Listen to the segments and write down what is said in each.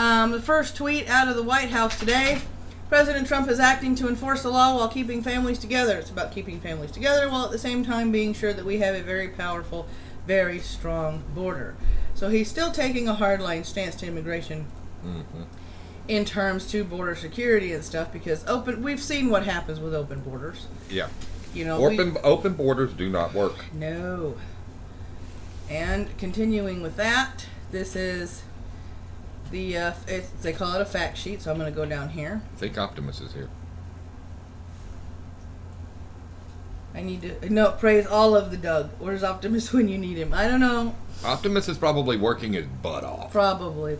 The first tweet out of the White House today. President Trump is acting to enforce the law while keeping families together. It's about keeping families together while at the same time being sure that we have a very powerful, very strong border. So he's still taking a hardline stance to immigration in terms to border security and stuff, because we've seen what happens with open borders. Yeah. You know, open borders do not work. No. And continuing with that, this is the they call it a fact sheet, so I'm going to go down here. I think Optimus is here. I need to praise all of the Doug. Where's Optimus when you need him? I don't know. Optimus is probably working his butt off. Probably.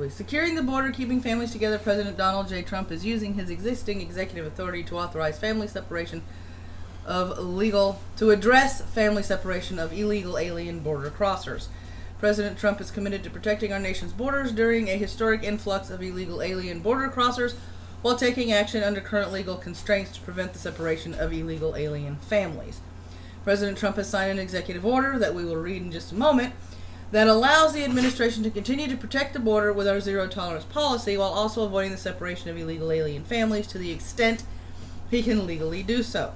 Securing the border, keeping families together. President Donald J. Trump is using his existing executive authority to authorize family separation to address family separation of illegal alien border crossers. President Trump is committed to protecting our nation's borders during a historic influx of illegal alien border crossers, while taking action under current legal constraints to prevent the separation of illegal alien families. President Trump has signed an executive order that we will read in just a moment that allows the administration to continue to protect the border with our zero-tolerance policy while also avoiding the separation of illegal alien families to the extent he can legally do so.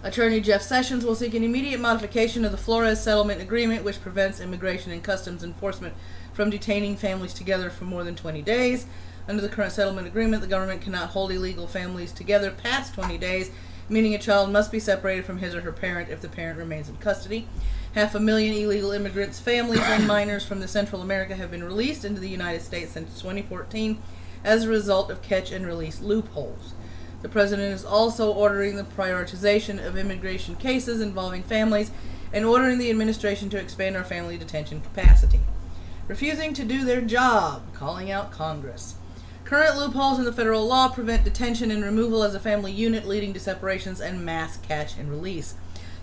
Attorney Jeff Sessions will seek an immediate modification of the Flores Settlement Agreement, which prevents Immigration and Customs Enforcement from detaining families together for more than 20 days. Under the current settlement agreement, the government cannot hold illegal families together past 20 days, meaning a child must be separated from his or her parent if the parent remains in custody. 500,000 illegal immigrants, families, and minors from Central America have been released into the United States since 2014 as a result of catch-and-release loopholes. The president is also ordering the prioritization of immigration cases involving families and ordering the administration to expand our family detention capacity. Refusing to do their job, calling out Congress. Current loopholes in the federal law prevent detention and removal as a family unit, leading to separations and mass catch and release.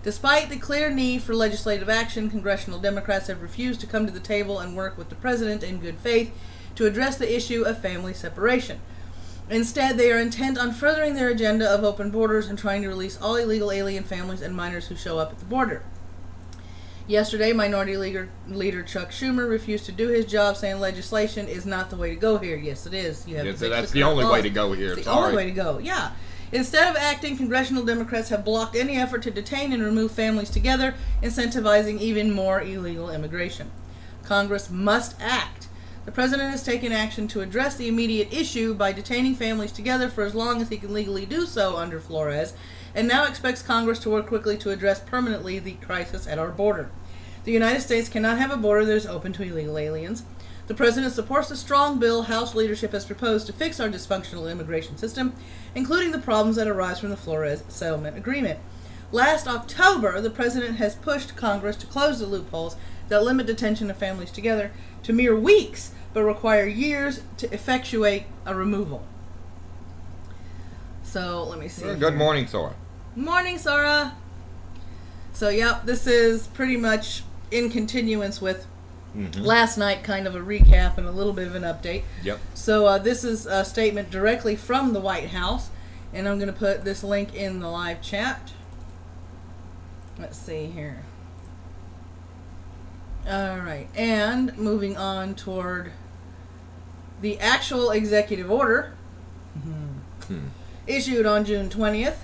Despite the clear need for legislative action, congressional Democrats have refused to come to the table and work with the president in good faith to address the issue of family separation. Instead, they are intent on furthering their agenda of open borders and trying to release all illegal alien families and minors who show up at the border. Yesterday, Minority Leader Chuck Schumer refused to do his job, saying legislation is not the way to go here. Yes, it is. You have that's the only way to go here. It's the only way to go, yeah. Instead of acting, congressional Democrats have blocked any effort to detain and remove families together, incentivizing even more illegal immigration. Congress must act. The president has taken action to address the immediate issue by detaining families together for as long as he can legally do so under Flores, and now expects Congress to work quickly to address permanently the crisis at our border. The United States cannot have a border that is open to illegal aliens. The president supports the strong bill House leadership has proposed to fix our dysfunctional immigration system, including the problems that arise from the Flores Settlement Agreement. Last October, the president has pushed Congress to close the loopholes that limit detention of families together to mere weeks, but require years to effectuate a removal. So, let me see. Well, good morning, Sora. Morning, Sora. So, yep, this is pretty much in continuance with last night, kind of a recap and a little bit of an update. Yep. So, this is a statement directly from the White House, and I'm going to put this link in the live chat. Let's see here. Alright, and moving on toward the actual executive order issued on June 20th.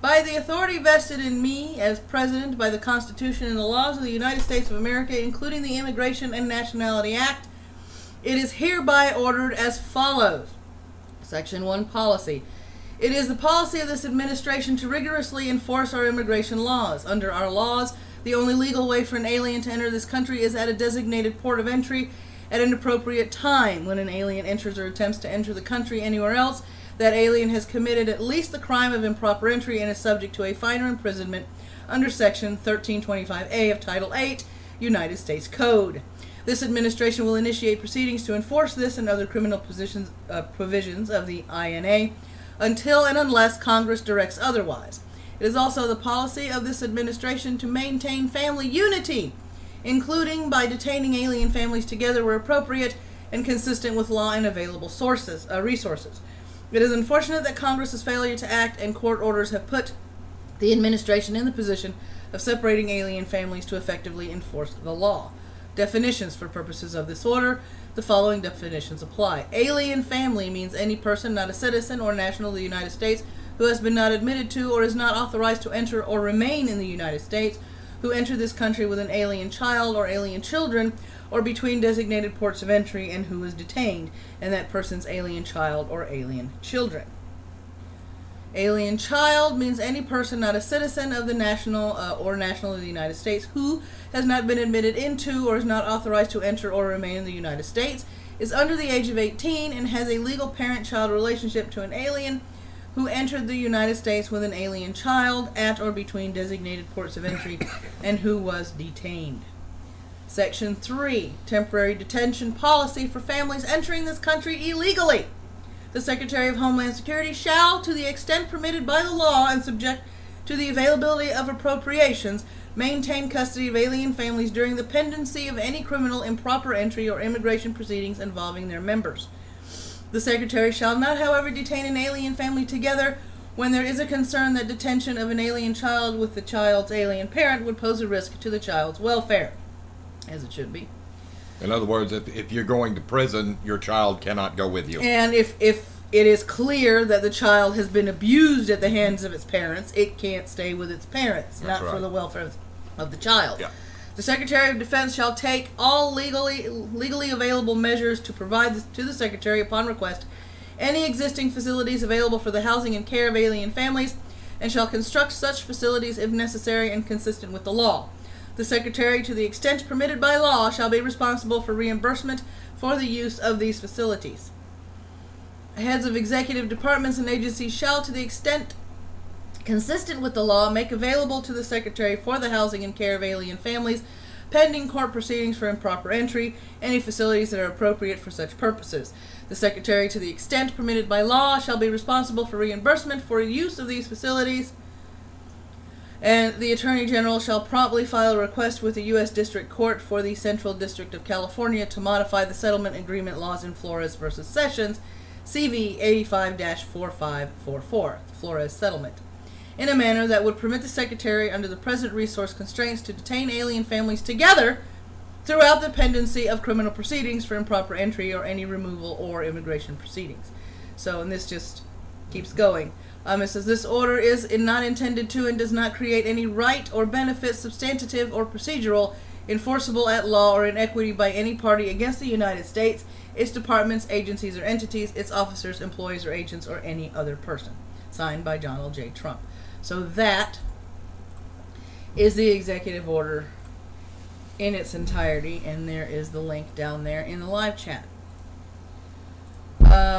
By the authority vested in me as president by the Constitution and the laws of the United States of America, including the Immigration and Nationality Act, it is hereby ordered as follows. Section 1 Policy. It is the policy of this administration to rigorously enforce our immigration laws. Under our laws, the only legal way for an alien to enter this country is at a designated port of entry at an appropriate time. When an alien enters or attempts to enter the country anywhere else, that alien has committed at least the crime of improper entry and is subject to a fine or imprisonment under Section 1325A of Title 8, United States Code. This administration will initiate proceedings to enforce this and other criminal provisions of the INA until and unless Congress directs otherwise. It is also the policy of this administration to maintain family unity, including by detaining alien families together where appropriate and consistent with law and available resources. It is unfortunate that Congress's failure to act and court orders have put the administration in the position of separating alien families to effectively enforce the law. Definitions for purposes of this order. The following definitions apply. Alien family means any person not a citizen or national of the United States who has been not admitted to or is not authorized to enter or remain in the United States, who entered this country with an alien child or alien children or between designated ports of entry and who is detained, and that person's alien child or alien children. Alien child means any person not a citizen of the national or national of the United States who has not been admitted into or is not authorized to enter or remain in the United States, is under the age of 18, and has a legal parent-child relationship to an alien who entered the United States with an alien child at or between designated ports of entry and who was detained. Section 3, temporary detention policy for families entering this country illegally. The Secretary of Homeland Security shall, to the extent permitted by the law and subject to the availability of appropriations, maintain custody of alien families during the pendency of any criminal improper entry or immigration proceedings involving their members. The Secretary shall not, however, detain an alien family together when there is a concern that detention of an alien child with the child's alien parent would pose a risk to the child's welfare, as it should be. In other words, if you're going to prison, your child cannot go with you. And if it is clear that the child has been abused at the hands of its parents, it can't stay with its parents, That's not right. for the welfare of the child. Yeah. The Secretary of Defense shall take all legally available measures to provide to the Secretary, upon request, any existing facilities available for the housing and care of alien families, and shall construct such facilities if necessary and consistent with the law. The Secretary, to the extent permitted by law, shall be responsible for reimbursement for the use of these facilities. Heads of executive departments and agencies shall, to the extent consistent with the law, make available to the Secretary for the housing and care of alien families, pending court proceedings for improper entry, any facilities that are appropriate for such purposes. The Secretary, to the extent permitted by law, shall be responsible for reimbursement for use of these facilities, and the Attorney General shall promptly file a request with the U.S. District Court for the Central District of California to modify the settlement agreement laws in Flores v. Sessions, CV 85-4544, Flores Settlement, in a manner that would permit the Secretary, under the present resource constraints, to detain alien families together throughout the pendency of criminal proceedings for improper entry or any removal or immigration proceedings. So, and this just keeps going. It says, this order is not intended to and does not create any right or benefit, substantive or procedural, enforceable at law or in equity by any party against the United States, its departments, agencies, or entities, its officers, employees, or agents, or any other person. Signed by Donald J. Trump. So that is the executive order in its entirety, and there is the link down there in the live chat.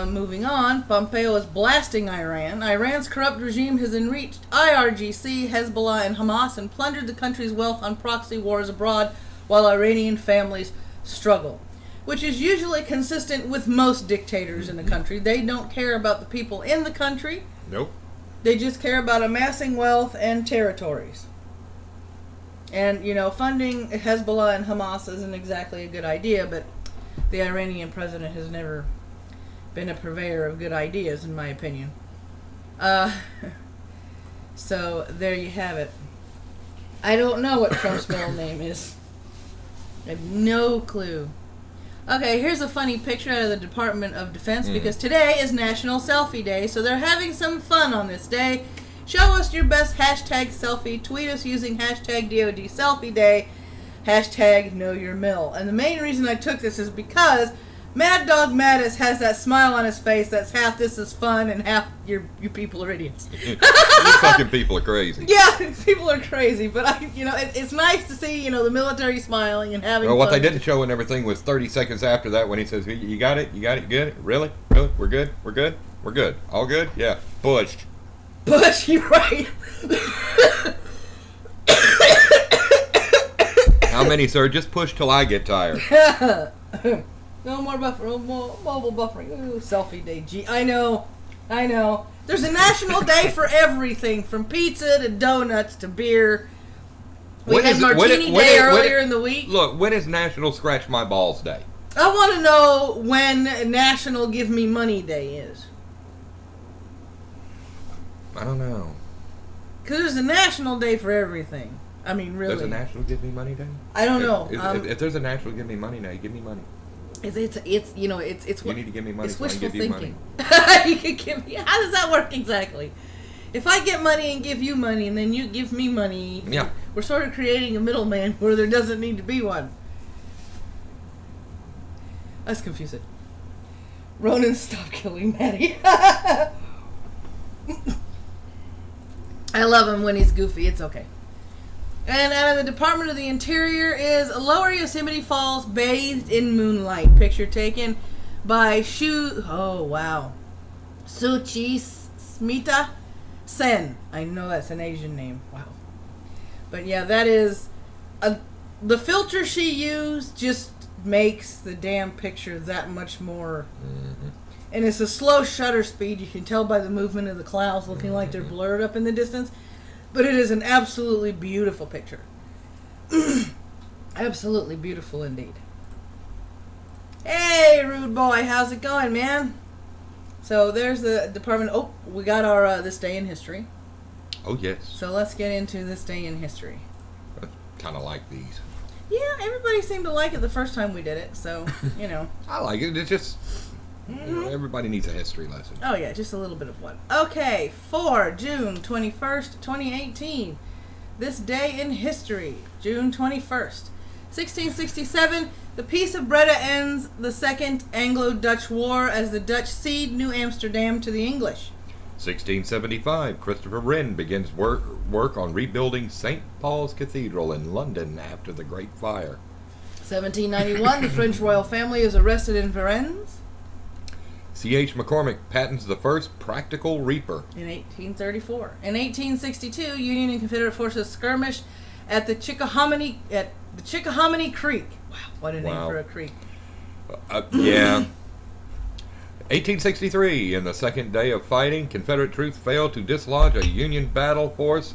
Moving on, Pompeo is blasting Iran. Iran's corrupt regime has enriched IRGC, Hezbollah, and Hamas and plundered the country's wealth on proxy wars abroad while Iranian families struggle, which is usually consistent with most dictators in the country. They don't care about the people in the country. Nope. They just care about amassing wealth and territories. And, funding Hezbollah and Hamas isn't exactly a good idea, but the Iranian president has never been a purveyor of good ideas, in my opinion. So, there you have it. I don't know what Trump's middle name is. I have no clue. Okay, here's a funny picture out of the Department of Defense, because today is National Selfie Day, so they're having some fun on this day. Show us your best hashtag selfie. Tweet us using hashtag DOD Selfie Day, hashtag Know Your Mill. And the main reason I took this is because Mad Dog Mattis has that smile on his face that's half this is fun and half you people are idiots. You fucking people are crazy. Yeah, people are crazy, but it's nice to see the military smiling and having Well, what fun. they didn't show and everything was 30 seconds after that when he says, "You got it, you good, really, we're good, all good, yeah, pushed." But you're right. How many, sir? Just push till I get tired. No more buffer, no more mobile buffering. Ooh, selfie day. Gee, I know. There's a national day for everything, from pizza to donuts to beer. We had Martini Day earlier in the week. Look, when is National Scratch My Balls Day? I want to know when National Give Me Money Day is. I don't know. Because there's a national day for everything. I mean, really. There's a National Give Me Money Day? I don't know. If there's a National Give Me Money Day, give me money. It's you know, it's You need to give me money it's so I can wishful give you money. thinking. You can give me. How does that work exactly? If I get money and give you money, and then you give me money, Yeah. we're sort of creating a middleman where there doesn't need to be one. That's confusing. Ronan, stop killing Maddie. I love him when he's goofy. It's okay. And out of the Department of the Interior is Lower Yosemite Falls bathed in moonlight. Picture taken by Suchi Smita Sen. I know that's an Asian name. Wow. But yeah, that is the filter she used just makes the damn picture that much more. Mm-hmm. And it's a slow shutter speed. You can tell by the movement of the clouds looking like they're blurred up in the distance. But it is an absolutely beautiful picture. Absolutely beautiful indeed. Hey, rude boy, how's it going, man? So there's the department. Oh, we got our this day in history. Oh, yes. So let's get into this day in history. I kind of like these. Yeah, everybody seemed to like it the first time we did it. So, you know. I like it. It's just... You know, everybody needs a history lesson. Oh, yeah, just a little bit of one. Okay, for June 21st, 2018. This day in history, June 21st. 1667, the Peace of Breda ends the Second Anglo-Dutch War as the Dutch cede New Amsterdam to the English. 1675, Christopher Wren begins work on rebuilding St. Paul's Cathedral in London after the Great Fire. 1791, the French royal family is arrested in Varennes. C.H. McCormick patents the first practical reaper. In 1834. In 1862, Union and Confederate forces skirmished at the Chickahominy Creek. Wow, what a name for a creek. Yeah. 1863, in the second day of fighting, Confederate troops failed to dislodge a Union battle force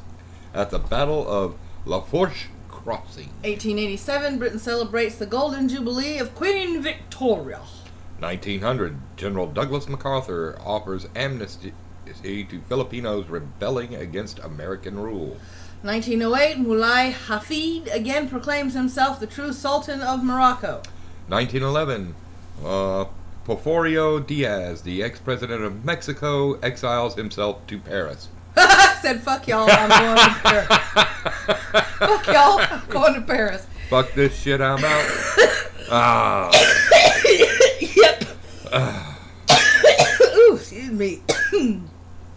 at the Battle of La Fourche Crossing. 1887, Britain celebrates the Golden Jubilee of Queen Victoria. 1900, General Douglas MacArthur offers amnesty to Filipinos rebelling against American rule. 1908, Mulai Hafid again proclaims himself the true Sultan of Morocco. 1911, Porfirio Diaz, the ex-president of Mexico, exiles himself to Paris. Said, fuck y'all, I'm going to Paris. Fuck y'all, I'm going to Paris. Fuck this shit, I'm out. Yep. Ooh, excuse me.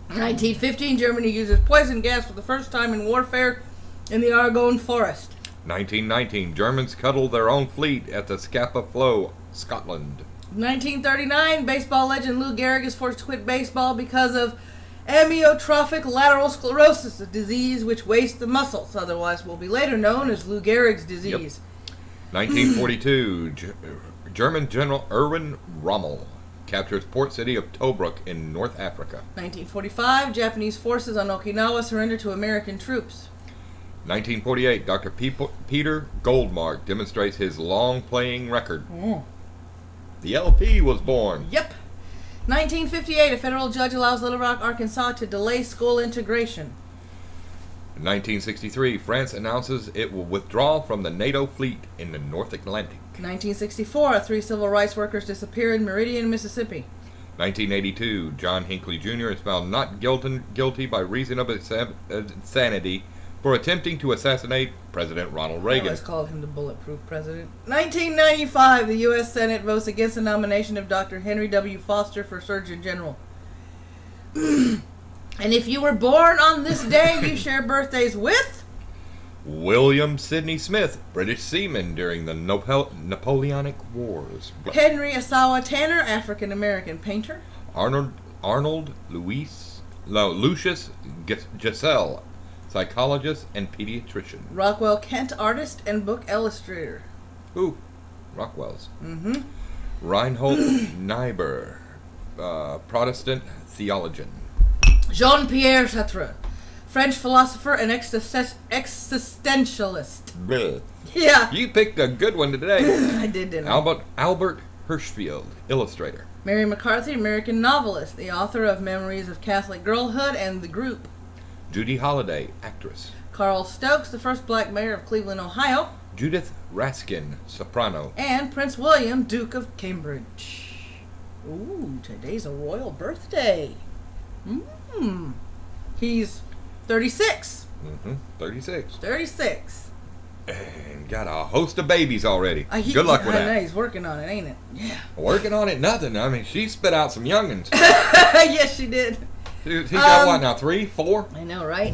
1915, Germany uses poison gas for the first time in warfare in the Argonne Forest. 1919, Germans cuddle their own fleet at the Scapa Flow, Scotland. 1939, baseball legend Lou Gehrig is forced to quit baseball because of amyotrophic lateral sclerosis, a disease which wastes the muscles, otherwise will be later known as Lou Gehrig's disease. Yep. 1942, German General Erwin Rommel captures port city of Tobruk in North Africa. 1945, Japanese forces on Okinawa surrender to American troops. 1948, Dr. Peter Goldmark demonstrates his long-playing record. The LP was born. Yep. 1958, a federal judge allows Little Rock, Arkansas to delay school integration. 1963, France announces it will withdraw from the NATO fleet in the North Atlantic. 1964, 3 civil rights workers disappear in Meridian, Mississippi. 1982, John Hinckley Jr. is found not guilty by reason of insanity for attempting to assassinate President Ronald Reagan. I always called him the bulletproof president. 1995, the U.S. Senate votes against the nomination of Dr. Henry W. Foster for Surgeon General. And if you were born on this day, you share birthdays with William Sidney Smith, British seaman during the Napoleonic Wars. Henry Asawa Tanner, African-American painter. Arnold Lucius Giselle, psychologist and pediatrician. Rockwell Kent, artist and book illustrator. Ooh, Rockwell's. Mm-hmm. Reinhold Niebuhr, Protestant theologian. Jean-Pierre Sartre, French philosopher and existentialist. Bleh. Yeah. You picked a good one today. I did, didn't I? Albert Hirschfeld, illustrator. Mary McCarthy, American novelist, the author of Memories of Catholic Girlhood and The Group. Judy Holliday, actress. Carl Stokes, the first black mayor of Cleveland, Ohio. Judith Raskin, soprano. And Prince William, Duke of Cambridge. Ooh, today's a royal birthday. He's 36. 36. 36. And got a host of babies already. Good luck with I know, that. he's working on it, ain't it? Yeah. Working on it, nothing. I mean, she spit out some youngins. Yes, she did. He got what now, 3, 4? I know, right?